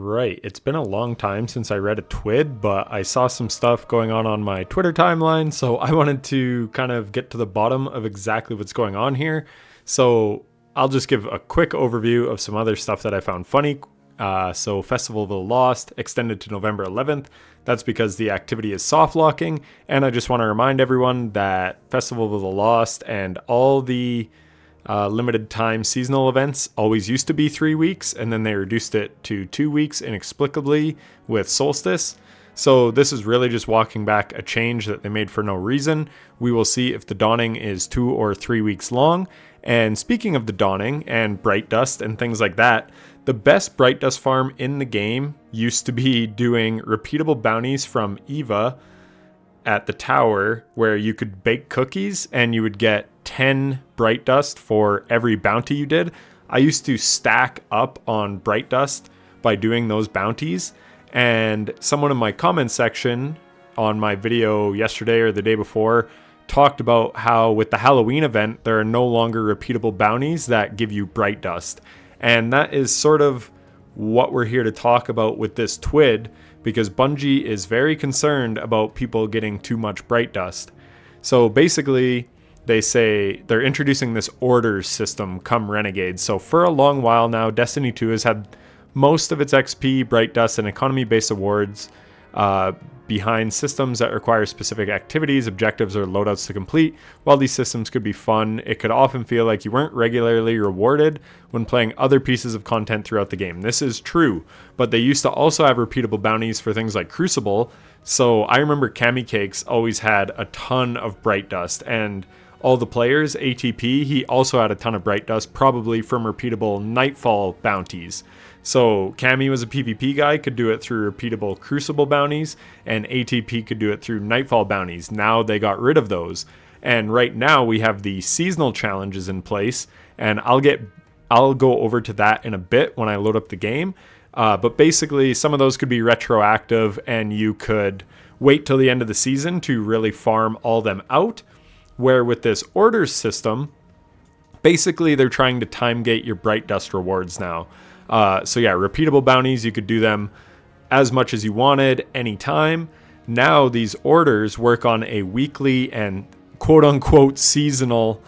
right, it's been a long time since I read a TWID, but I saw some stuff going on my Twitter timeline, so I wanted to kind of get to the bottom of exactly what's going on here. So I'll just give a quick overview of some other stuff that I found funny. So Festival of the Lost extended to November 11th. That's because the activity is soft locking, and I just want to remind everyone that Festival of the Lost and all the limited time seasonal events always used to be 3 weeks, and then they reduced it to 2 weeks inexplicably with Solstice. So this is really just walking back a change that they made for no reason. We will see if the Dawning is 2 or 3 weeks long. And speaking of the Dawning and Bright Dust and things like that, the best Bright Dust farm in the game used to be doing repeatable bounties from Eva at the tower, where you could bake cookies and you would get 10 Bright Dust for every bounty you did. I used to stack up on Bright Dust by doing those bounties, and someone in my comment section on my video yesterday or the day before talked about how with the Halloween event there are no longer repeatable bounties that give you Bright Dust. And that is sort of what we're here to talk about with this TWID, because Bungie is very concerned about people getting too much Bright Dust. So basically, they say they're introducing this orders system come Renegades. So for a long while now, Destiny 2 has had most of its XP, Bright Dust, and economy-based awards behind systems that require specific activities, objectives, or loadouts to complete. While these systems could be fun, it could often feel like you weren't regularly rewarded when playing other pieces of content throughout the game. This is true, but they used to also have repeatable bounties for things like Crucible. So I remember Cami Cakes always had a ton of Bright Dust, and all the players, ATP, he also had a ton of Bright Dust, probably from repeatable Nightfall bounties. So Cammy was a PvP guy, could do it through repeatable Crucible bounties, and ATP could do it through Nightfall bounties. Now they got rid of those. And right now we have the seasonal challenges in place, and I'll go over to that in a bit when I load up the game. But basically some of those could be retroactive, and you could wait till the end of the season to really farm all them out. Where with this orders system, basically they're trying to time gate your Bright Dust rewards now. So yeah, repeatable bounties, you could do them as much as you wanted, anytime. Now these orders work on a weekly and quote-unquote seasonal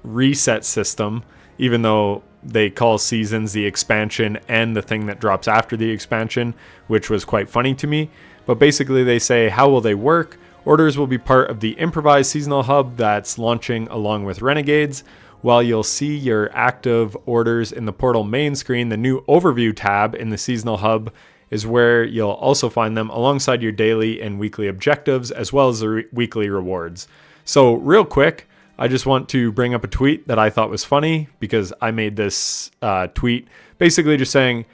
reset system, even though they call seasons the expansion and the thing that drops after the expansion, which was quite funny to me. But basically they say, how will they work? Orders will be part of the improvised seasonal hub that's launching along with Renegades. While you'll see your active orders in the portal main screen, the new overview tab in the seasonal hub is where you'll also find them alongside your daily and weekly objectives, as well as the weekly rewards. So real quick, I just want to bring up a tweet that I thought was funny, because I made this tweet basically just saying,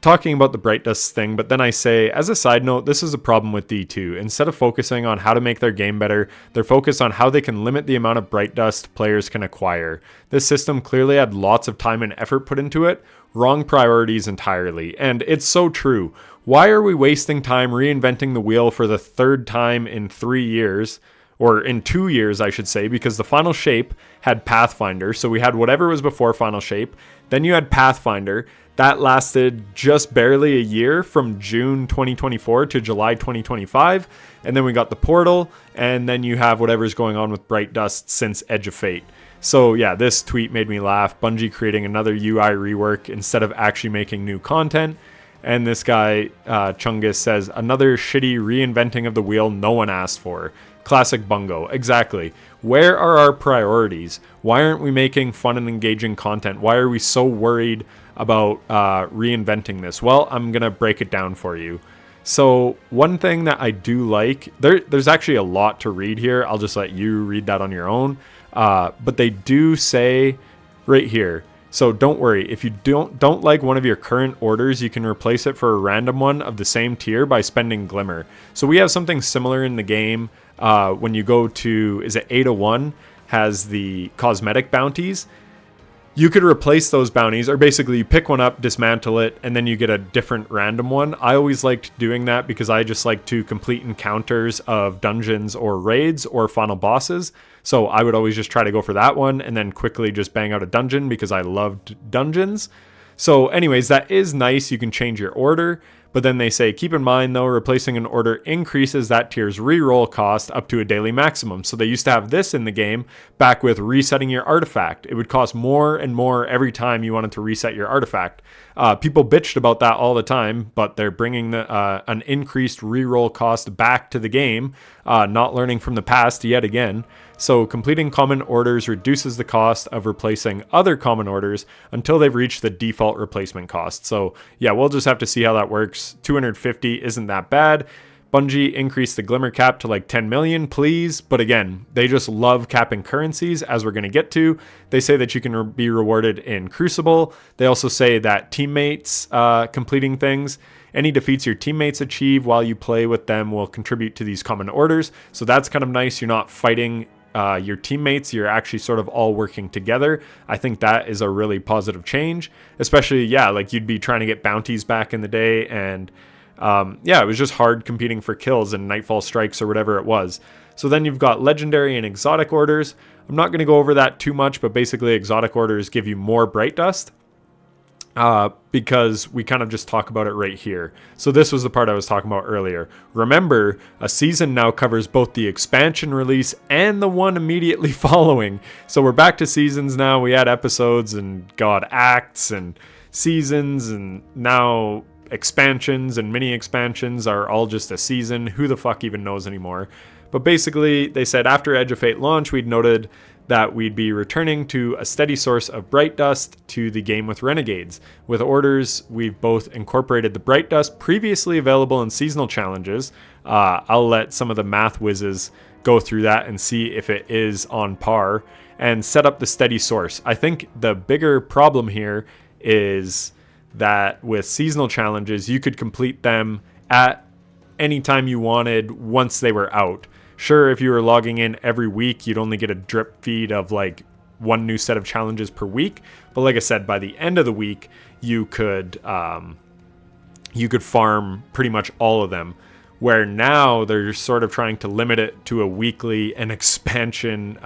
talking about the Bright Dust thing, but then I say, as a side note, this is a problem with D2. Instead of focusing on how to make their game better, they're focused on how they can limit the amount of Bright Dust players can acquire. This system clearly had lots of time and effort put into it, wrong priorities entirely, and it's so true. Why are we wasting time reinventing the wheel for the third time in 3 years? Or in 2 years, I should say, because the Final Shape had Pathfinder, so we had whatever was before Final Shape, then you had Pathfinder. That lasted just barely a year, from June 2024 to July 2025. And then we got the portal, and then you have whatever's going on with Bright Dust since Edge of Fate. So yeah, this tweet made me laugh. Bungie creating another UI rework instead of actually making new content. And this guy, Chungus, says, another shitty reinventing of the wheel no one asked for. Classic Bungo. Exactly. Where are our priorities? Why aren't we making fun and engaging content? Why are we so worried about reinventing this? Well, I'm going to break it down for you. So one thing that I do like, there's actually a lot to read here. I'll just let you read that on your own. But they do say right here, so don't worry, if you don't like one of your current orders, you can replace it for a random one of the same tier by spending Glimmer. So we have something similar in the game. When you go to, is it 801, has the cosmetic bounties. You could replace those bounties, or basically you pick one up, dismantle it, and then you get a different random one. I always liked doing that because I just like to complete encounters of dungeons or raids or final bosses. So I would always just try to go for that one and then quickly just bang out a dungeon because I loved dungeons. So anyways, that is nice. You can change your order. But then they say, keep in mind though, replacing an order increases that tier's reroll cost up to a daily maximum. So they used to have this in the game back with resetting your artifact. It would cost more and more every time you wanted to reset your artifact. People bitched about that all the time, but they're bringing an increased reroll cost back to the game, not learning from the past yet again. So completing common orders reduces the cost of replacing other common orders until they've reached the default replacement cost. So yeah, we'll just have to see how that works. 250 isn't that bad. Bungie increased the Glimmer cap to like 10 million, please. But again, they just love capping currencies, as we're going to get to. They say that you can be rewarded in Crucible. They also say that teammates completing things, any defeats your teammates achieve while you play with them will contribute to these common orders. So that's kind of nice. You're not fighting your teammates, you're actually sort of all working together. I think that is a really positive change, especially, yeah, like you'd be trying to get bounties back in the day, and yeah, it was just hard competing for kills and Nightfall Strikes or whatever it was. So then you've got legendary and exotic orders. I'm not going to go over that too much, but basically exotic orders give you more Bright Dust. Because we kind of just talk about it right here. So this was the part I was talking about earlier. Remember, a season now covers both the expansion release and the one immediately following. So we're back to seasons now. We had episodes and got acts and seasons, and now expansions and mini expansions are all just a season. Who the fuck even knows anymore? But basically, they said after Edge of Fate launch, we'd noted that we'd be returning to a steady source of Bright Dust to the game with Renegades. With orders, we've both incorporated the Bright Dust previously available in seasonal challenges. I'll let some of the math whizzes go through that and see if it is on par, and set up the steady source. I think the bigger problem here is that with seasonal challenges, you could complete them at any time you wanted once they were out. Sure, if you were logging in every week, you'd only get a drip feed of like one new set of challenges per week. But like I said, by the end of the week, you could farm pretty much all of them. Where now they're sort of trying to limit it to a weekly and expansion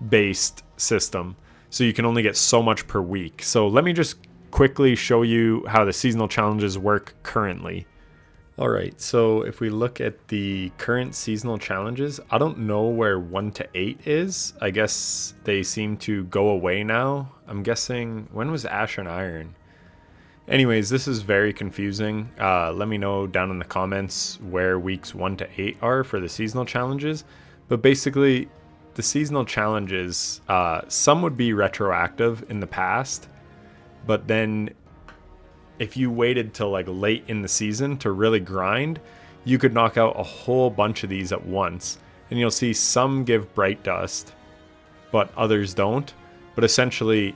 based system. So you can only get so much per week. So let me just quickly show you how the seasonal challenges work currently. Alright, so if we look at the current seasonal challenges, I don't know where 1 to 8 is. I guess they seem to go away now. I'm guessing, when was Ash and Iron? Anyways, this is very confusing. Let me know down in the comments where weeks 1 to 8 are for the seasonal challenges. But basically, the seasonal challenges, some would be retroactive in the past, but then if you waited till like late in the season to really grind, you could knock out a whole bunch of these at once. And you'll see some give Bright Dust, but others don't. But essentially,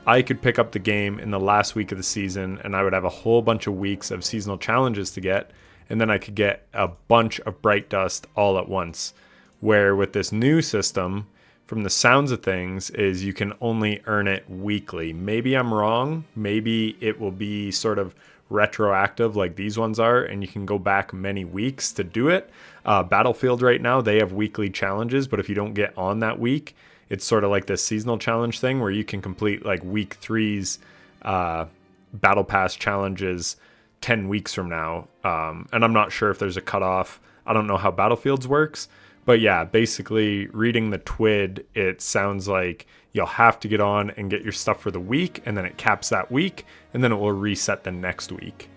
I could pick up the game in the last week of the season, and I would have a whole bunch of weeks of seasonal challenges to get, and then I could get a bunch of Bright Dust all at once. Where with this new system, from the sounds of things, is you can only earn it weekly. Maybe I'm wrong. Maybe it will be sort of retroactive like these ones are, and you can go back many weeks to do it. Battlefield right now, they have weekly challenges, but if you don't get on that week, it's sort of like this seasonal challenge thing where you can complete like week 3's battle pass challenges 10 weeks from now. And I'm not sure if there's a cutoff. I don't know how Battlefield's works. But yeah, basically reading the TWID, it sounds like you'll have to get on and get your stuff for the week, and then it caps that week, and then it will reset the next week.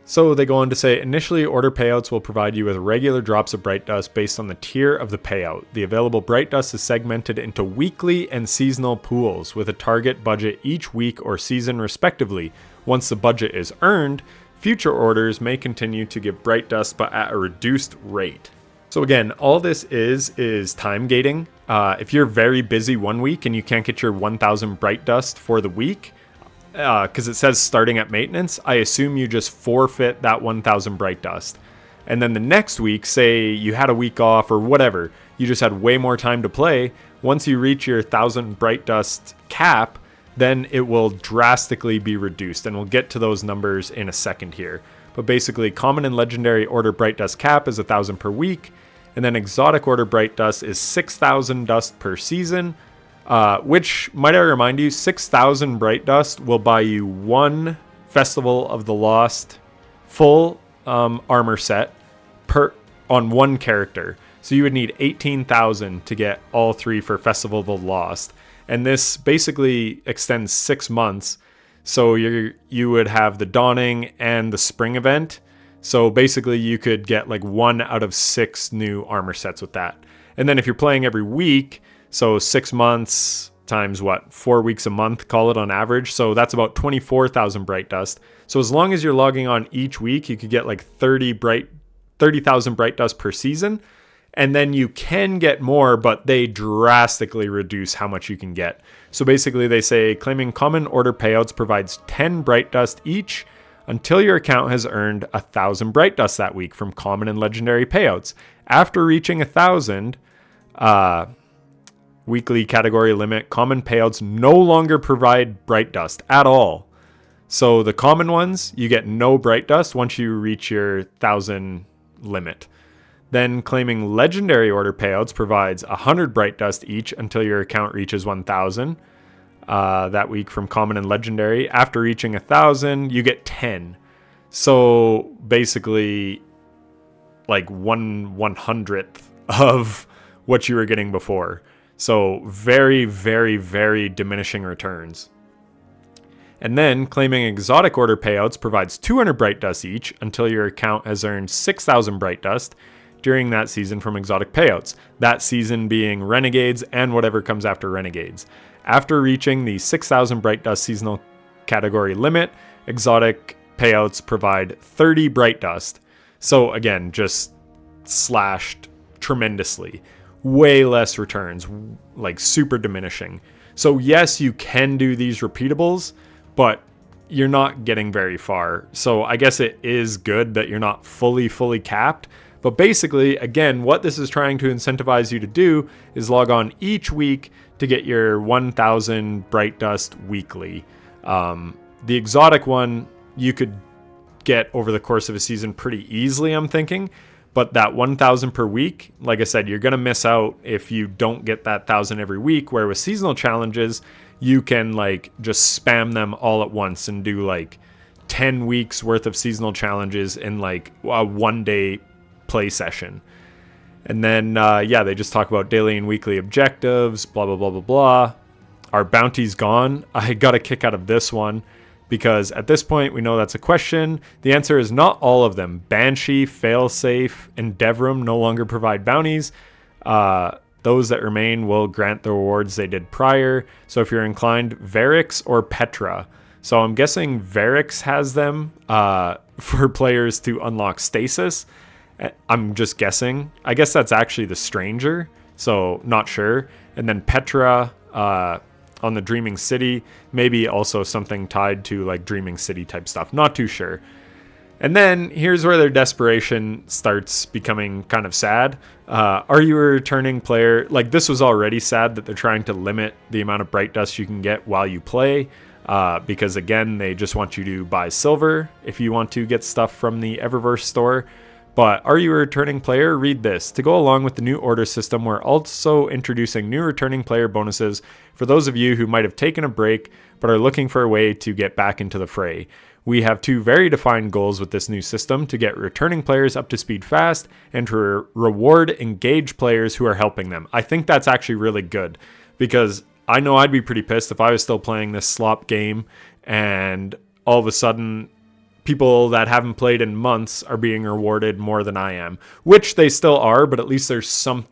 So they go on to say, initially order payouts will provide you with regular drops of Bright Dust based on the tier of the payout. The available Bright Dust is segmented into weekly and seasonal pools with a target budget each week or season respectively. Once the budget is earned, future orders may continue to give Bright Dust but at a reduced rate. So again, all this is time gating. If you're very busy one week and you can't get your 1,000 Bright Dust for the week, because it says starting at maintenance, I assume you just forfeit that 1,000 Bright Dust. And then the next week, say you had a week off or whatever, you just had way more time to play. Once you reach your 1,000 Bright Dust cap, then it will drastically be reduced. And we'll get to those numbers in a second here. But basically, common and legendary order Bright Dust cap is 1,000 per week. And then exotic order Bright Dust is 6,000 dust per season. Which, might I remind you, 6,000 Bright Dust will buy you one Festival of the Lost full armor set on one character. So you would need 18,000 to get all three for Festival of the Lost. And this basically extends 6 months. So you would have the Dawning and the Spring event. So basically you could get like 1 out of 6 new armor sets with that. And then if you're playing every week, so 6 months times 4 weeks a month, call it on average. So that's about 24,000 Bright Dust. So as long as you're logging on each week, you could get like 30,000 Bright Dust per season. And then you can get more, but they drastically reduce how much you can get. So basically they say claiming common order payouts provides 10 Bright Dust each until your account has earned 1,000 Bright Dust that week from common and legendary payouts. After reaching 1,000 weekly category limit, common payouts no longer provide Bright Dust at all. So the common ones, you get no Bright Dust once you reach your 1,000 limit. Then claiming legendary order payouts provides 100 Bright Dust each until your account reaches 1,000 that week from common and legendary. After reaching 1,000, you get 10. So basically like 1/100th of what you were getting before. So very, very, very diminishing returns. And then claiming exotic order payouts provides 200 Bright Dust each until your account has earned 6,000 Bright Dust during that season from exotic payouts. That season being Renegades and whatever comes after Renegades. After reaching the 6,000 Bright Dust seasonal category limit, exotic payouts provide 30 Bright Dust. So again, just slashed tremendously. Way less returns, like super diminishing. So yes, you can do these repeatables, but you're not getting very far. So I guess it is good that you're not fully capped. But basically, again, what this is trying to incentivize you to do is log on each week to get your 1,000 Bright Dust weekly. The exotic one you could get over the course of a season pretty easily, I'm thinking. But that 1,000 per week, like I said, you're going to miss out if you don't get that 1,000 every week. Where with seasonal challenges, you can like just spam them all at once and do like 10 weeks worth of seasonal challenges in like a 1-day play session. And then they just talk about daily and weekly objectives, blah blah blah blah blah. Our bounty's gone. I got a kick out of this one because at this point we know that's a question. The answer is not all of them. Banshee, Failsafe, and Devrim no longer provide bounties. Those that remain will grant the rewards they did prior. So if you're inclined, Varix or Petra. So I'm guessing Varix has them for players to unlock stasis. I'm just guessing. I guess that's actually the Stranger, so not sure. And then Petra on the Dreaming City, maybe also something tied to like Dreaming City type stuff. Not too sure. And then here's where their desperation starts becoming kind of sad. Are you a returning player? Like this was already sad that they're trying to limit the amount of Bright Dust you can get while you play. Because again, they just want you to buy silver if you want to get stuff from the Eververse store. But are you a returning player? Read this. To go along with the new order system, we're also introducing new returning player bonuses for those of you who might have taken a break but are looking for a way to get back into the fray. We have 2 very defined goals with this new system: to get returning players up to speed fast and to reward engaged players who are helping them. I think that's actually really good because I know I'd be pretty pissed if I was still playing this slop game and all of a sudden people that haven't played in months are being rewarded more than I am, which they still are, but at least there's some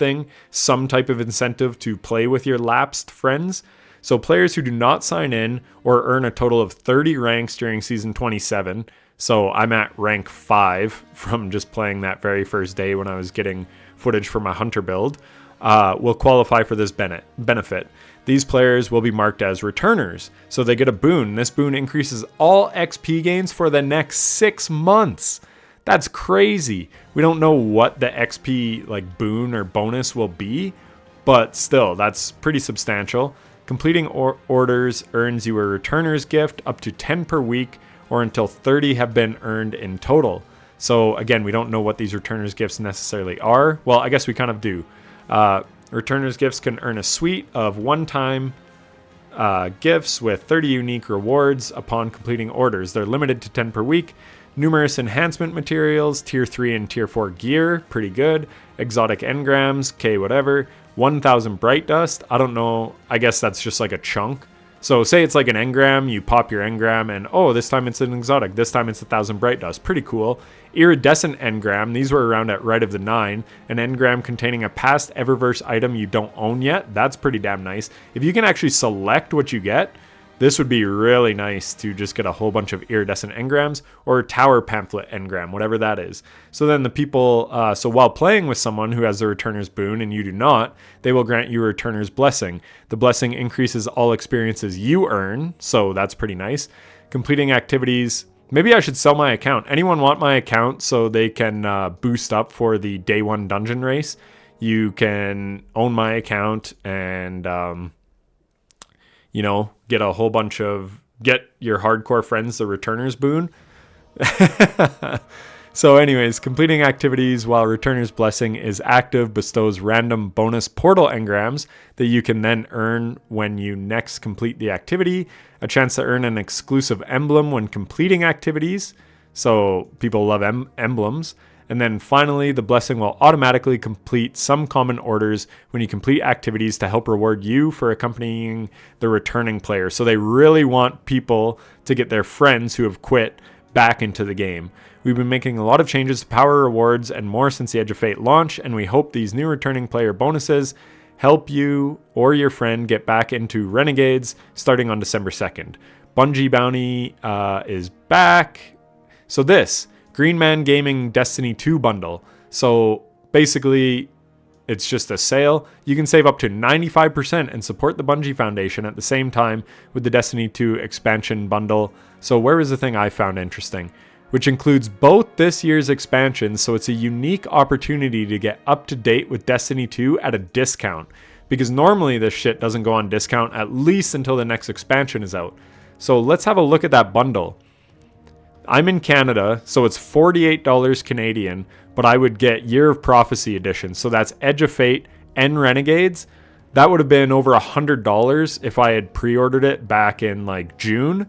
type of incentive to play with your lapsed friends. So players who do not sign in or earn a total of 30 ranks during season 27, so I'm at rank 5 from just playing that very first day when I was getting footage for my hunter build, will qualify for this benefit. These players will be marked as returners, so they get a boon. This boon increases all XP gains for the next 6 months. That's crazy. We don't know what the XP like boon or bonus will be, but still, that's pretty substantial. Completing orders earns you a returner's gift up to 10 per week or until 30 have been earned in total. So again, we don't know what these returner's gifts necessarily are. Well, I guess we kind of do. Returners gifts can earn a suite of one-time gifts with 30 unique rewards upon completing orders. They're limited to 10 per week. Numerous enhancement materials, tier 3 and tier 4 gear, pretty good. Exotic engrams, whatever. 1,000 bright dust. I don't know. I guess that's just like a chunk. So say it's like an engram, you pop your engram and this time it's an exotic, this time it's 1,000 bright dust. Pretty cool. Iridescent engram, these were around at Rite of the Nine. An engram containing a past Eververse item you don't own yet. That's pretty damn nice. If you can actually select what you get, this would be really nice to just get a whole bunch of iridescent engrams or tower pamphlet engram, whatever that is. So then the people, so while playing with someone who has the Returner's Boon and you do not, they will grant you Returner's Blessing. The blessing increases all experiences you earn, so that's pretty nice. Completing activities. Maybe I should sell my account. Anyone want my account so they can boost up for the day 1 dungeon race? You can own my account and get a whole bunch of, get your hardcore friends the Returner's Boon. So anyways, completing activities while Returner's Blessing is active bestows random bonus portal engrams that you can then earn when you next complete the activity. A chance to earn an exclusive emblem when completing activities. So people love emblems. And then finally, the blessing will automatically complete some common orders when you complete activities to help reward you for accompanying the returning player. So they really want people to get their friends who have quit back into the game. We've been making a lot of changes to power rewards and more since the Edge of Fate launch, and we hope these new returning player bonuses help you or your friend get back into Renegades starting on December 2nd. Bungie Bounty is back. So this Green Man Gaming Destiny 2 bundle. So basically, it's just a sale. You can save up to 95% and support the Bungie Foundation at the same time with the Destiny 2 expansion bundle. So where is the thing I found interesting? Which includes both this year's expansions, so it's a unique opportunity to get up to date with Destiny 2 at a discount. Because normally this shit doesn't go on discount at least until the next expansion is out. So let's have a look at that bundle. I'm in Canada, so it's $48 Canadian, but I would get Year of Prophecy edition. So that's Edge of Fate and Renegades. That would have been over $100 if I had pre-ordered it back in like June.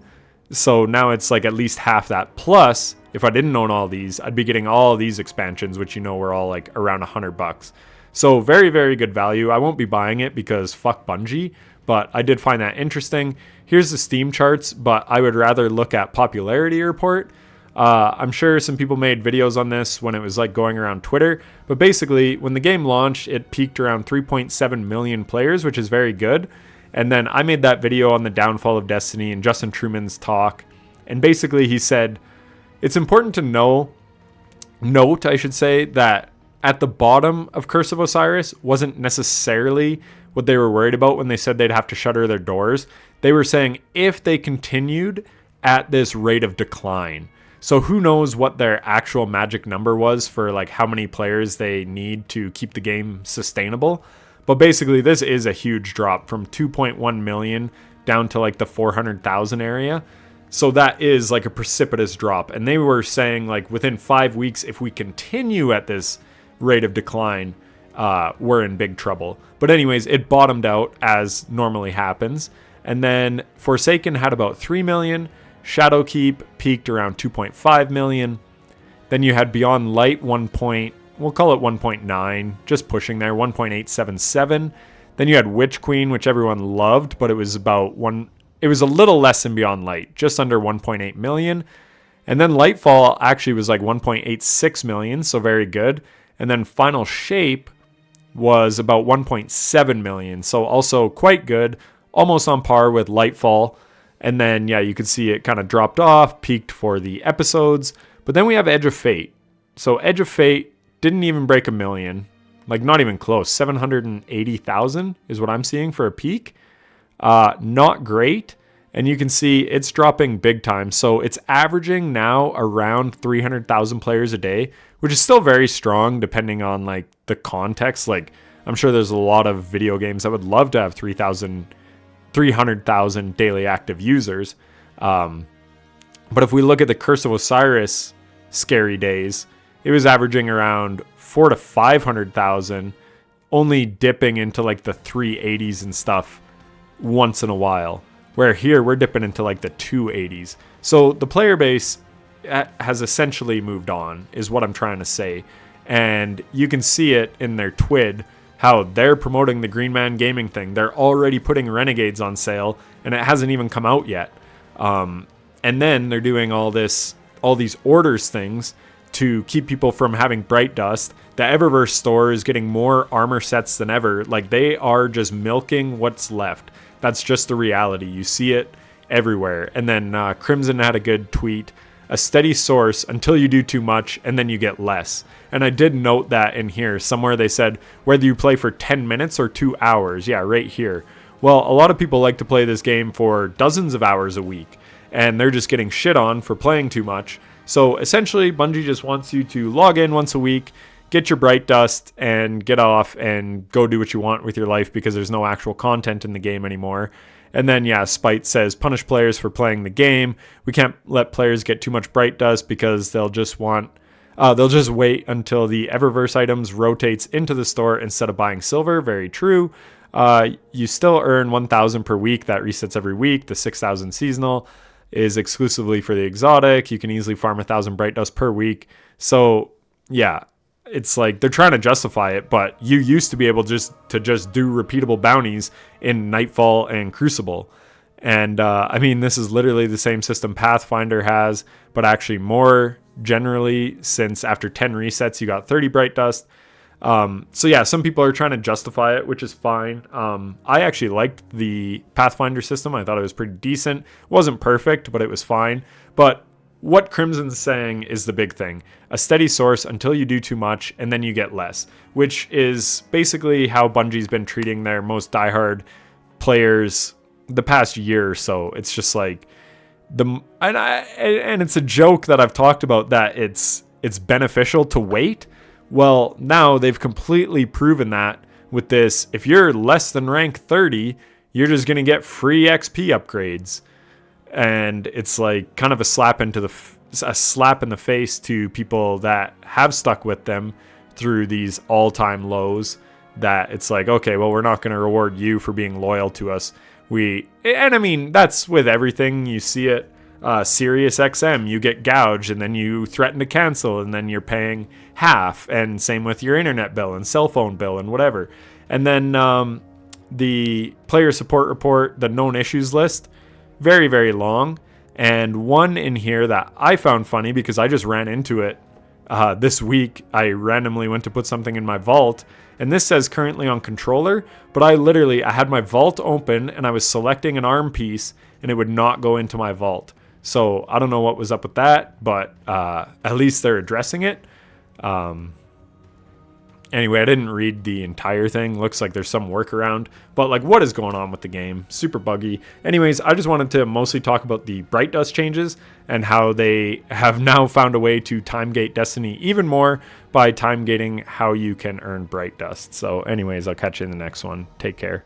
So now it's like at least half that. Plus, if I didn't own all these, I'd be getting all these expansions, which were all like around $100. So very, very good value. I won't be buying it because fuck Bungie, but I did find that interesting. Here's the Steam charts, but I would rather look at popularity report. I'm sure some people made videos on this when it was like going around Twitter, but basically when the game launched, it peaked around 3.7 million players, which is very good. And then I made that video on the downfall of Destiny and Justin Truman's talk. And basically he said, it's important to note, that at the bottom of Curse of Osiris wasn't necessarily what they were worried about when they said they'd have to shutter their doors. They were saying if they continued at this rate of decline. So who knows what their actual magic number was for like how many players they need to keep the game sustainable. But basically this is a huge drop from 2.1 million down to like the 400,000 area. So that is like a precipitous drop. And they were saying like within 5 weeks, if we continue at this rate of decline, we're in big trouble. But anyways, it bottomed out as normally happens. And then Forsaken had about 3 million. Shadowkeep peaked around 2.5 million. Then you had Beyond Light we'll call it 1.9, just pushing there, 1.877. Then you had Witch Queen, which everyone loved, but it was it was a little less than Beyond Light, just under 1.8 million. And then Lightfall actually was like 1.86 million, so very good. And then Final Shape was about 1.7 million, so also quite good, almost on par with Lightfall. And then, yeah, you could see it kind of dropped off, peaked for the episodes. But then we have Edge of Fate. So Edge of Fate didn't even break 1 million. Like, not even close. 780,000 is what I'm seeing for a peak. Not great. And you can see it's dropping big time. So it's averaging now around 300,000 players a day, which is still very strong depending on, like, the context. Like, I'm sure there's a lot of video games that would love to have 300,000 daily active users. But if we look at the Curse of Osiris scary days, it was averaging around 400,000 to 500,000 only dipping into like the 380s and stuff once in a while. Where here we're dipping into like the 280s. So the player base has essentially moved on, is what I'm trying to say. And you can see it in their TWID, how they're promoting the Green Man Gaming thing. They're already putting Renegades on sale, and it hasn't even come out yet. And then they're doing all these orders things to keep people from having Bright Dust. The Eververse store is getting more armor sets than ever. Like, they are just milking what's left. That's just the reality. You see it everywhere. And then Crimson had a good tweet. A steady source until you do too much, and then you get less. And I did note that in here. Somewhere they said whether you play for 10 minutes or 2 hours. Yeah, right here. Well, a lot of people like to play this game for dozens of hours a week, and they're just getting shit on for playing too much. So essentially, Bungie just wants you to log in once a week, get your Bright Dust, and get off and go do what you want with your life because there's no actual content in the game anymore. And then, yeah, Spite says, punish players for playing the game. We can't let players get too much Bright Dust because they'll just wait until the Eververse items rotates into the store instead of buying silver. Very true. You still earn 1,000 per week. That resets every week. The 6,000 seasonal is exclusively for the exotic. You can easily farm 1,000 Bright Dust per week. So, yeah. It's like they're trying to justify it, but you used to be able to just do repeatable bounties in Nightfall and Crucible. And I mean, this is literally the same system Pathfinder has, but actually more generally, since after 10 resets, you got 30 Bright Dust. So yeah, some people are trying to justify it, which is fine. I actually liked the Pathfinder system. I thought it was pretty decent. It wasn't perfect, but it was fine. But what Crimson's saying is the big thing. A steady source until you do too much, and then you get less. Which is basically how Bungie's been treating their most diehard players the past year or so. It's just like and it's a joke that I've talked about that it's beneficial to wait. Well, now they've completely proven that with this. If you're less than rank 30, you're just going to get free XP upgrades. And it's like kind of a slap in the face to people that have stuck with them through these all-time lows, that it's like, okay, well, we're not going to reward you for being loyal to us. And I mean, that's with everything. You see it. Sirius XM, you get gouged and then you threaten to cancel and then you're paying half. And same with your internet bill and cell phone bill and whatever. And then the player support report, the known issues list, very, very long. And one in here that I found funny because I just ran into it this week. I randomly went to put something in my vault, and this says currently on controller, but I had my vault open and I was selecting an arm piece and it would not go into my vault. So I don't know what was up with that, but at least they're addressing it. Anyway, I didn't read the entire thing. Looks like there's some workaround. But, like, what is going on with the game? Super buggy. Anyways, I just wanted to mostly talk about the Bright Dust changes and how they have now found a way to time-gate Destiny even more by time-gating how you can earn Bright Dust. So, anyways, I'll catch you in the next one. Take care.